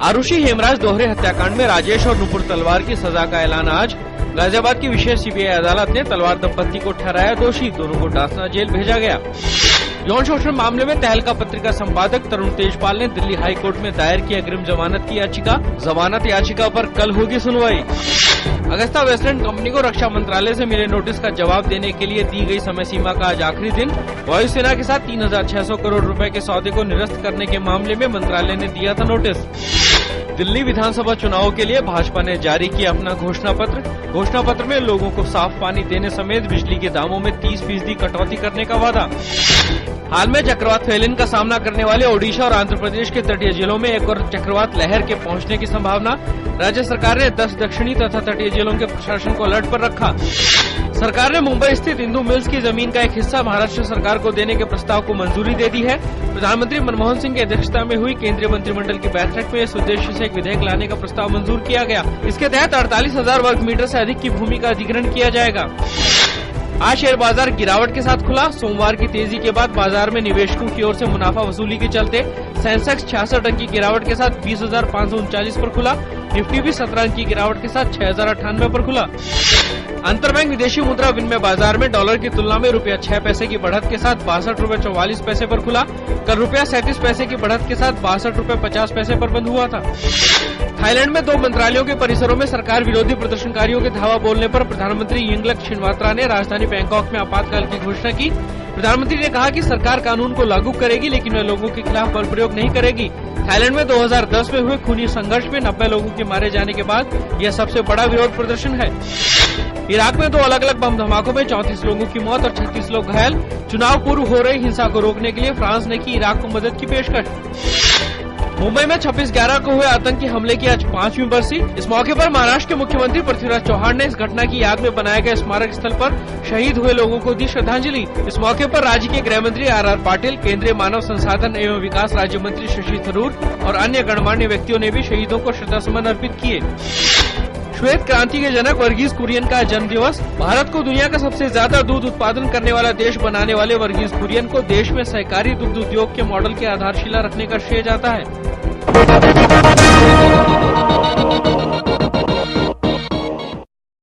आरुषि हेमराज दोहरे हत्याकांड में राजेश और नुपुर तलवार की सजा का ऐलान आज। गाजियाबाद की विशेष सीबीआई अदालत ने तलवार दंपत्ति को ठहराया दोषी, दोनों को डासना जेल भेजा गया। यौन शोषण मामले में तहलका पत्रिका संपादक तरुण तेजपाल ने दिल्ली हाई कोर्ट में दायर की अग्रिम जमानत की याचिका। जमानत याचिका पर कल होगी सुनवाई। अगस्ता वेस्टलैंड कंपनी को रक्षा मंत्रालय से मिले नोटिस का जवाब देने के लिए दी गई समय सीमा का आज आखिरी दिन। वायुसेना के साथ 3600 करोड़ रुपए के सौदे को निरस्त करने के मामले में मंत्रालय ने दिया था नोटिस। दिल्ली विधानसभा चुनाव के लिए भाजपा ने जारी किया अपना घोषणा पत्र। घोषणा पत्र में लोगों को साफ पानी देने समेत बिजली के दामों में 30% कटौती करने का वादा। हाल में चक्रवात फेलिन का सामना करने वाले ओडिशा और आंध्र प्रदेश के तटीय जिलों में एक और चक्रवात लहर के पहुंचने की संभावना। राज्य सरकार ने 10 दक्षिणी तथा तटीय जिलों के प्रशासन को अलर्ट पर रखा। सरकार ने मुंबई स्थित इंदू मिल्स की जमीन का एक हिस्सा महाराष्ट्र सरकार को देने के प्रस्ताव को मंजूरी दे दी है। प्रधानमंत्री मनमोहन सिंह की अध्यक्षता में हुई केंद्रीय मंत्रिमंडल की बैठक में इस उद्देश्य से एक विधेयक लाने का प्रस्ताव मंजूर किया गया। इसके तहत 48,000 वर्ग मीटर से अधिक की भूमि का अधिग्रहण किया जाएगा। आज शेयर बाजार गिरावट के साथ खुला। सोमवार की तेजी के बाद बाजार में निवेशकों की ओर से मुनाफा वसूली के चलते सेंसेक्स 66 अंक की गिरावट के साथ 20,539 पर खुला। निफ्टी भी 17 अंक की गिरावट के साथ 6,098 पर खुला। अंतरबैंक विदेशी मुद्रा विनिमय बाजार में डॉलर की तुलना में रुपया 6 पैसे की बढ़त के साथ 62.44 रुपए पर खुला। कल रुपया 37 पैसे की बढ़त के साथ 62.50 रुपए पर बंद हुआ था। थाईलैंड में 2 मंत्रालयों के परिसरों में सरकार विरोधी प्रदर्शनकारियों के धावा बोलने पर प्रधानमंत्री यिंगलक शिनवात्रा ने राजधानी बैंकॉक में आपातकाल की घोषणा की। प्रधानमंत्री ने कहा कि सरकार कानून को लागू करेगी, लेकिन वह लोगों के खिलाफ बल प्रयोग नहीं करेगी। थाईलैंड में 2010 में हुए खूनी संघर्ष में 90 लोगों के मारे जाने के बाद यह सबसे बड़ा विरोध प्रदर्शन है। इराक में 2 अलग अलग बम धमाकों में 34 लोगों की मौत और 36 लोग घायल। चुनाव पूर्व हो रही हिंसा को रोकने के लिए फ्रांस ने की इराक को मदद की पेशकश। मुंबई में 26/11 को हुए आतंकी हमले की आज 5वीं बरसी। इस मौके पर महाराष्ट्र के मुख्यमंत्री पृथ्वीराज चौहान ने इस घटना की याद में बनाए गए स्मारक स्थल पर शहीद हुए लोगों को दी श्रद्धांजलि। इस मौके पर राज्य के गृह मंत्री आर पाटिल, केंद्रीय मानव संसाधन एवं विकास राज्य मंत्री शशि थरूर और अन्य गणमान्य व्यक्तियों ने भी शहीदों को श्रद्धासुमन अर्पित किए। श्वेत क्रांति के जनक वर्गीस कुरियन का जन्म दिवस। भारत को दुनिया का सबसे ज्यादा दूध उत्पादन करने वाला देश बनाने वाले वर्गीस कुरियन को देश में सहकारी दुग्ध उद्योग के मॉडल की आधारशिला रखने का श्रेय जाता है।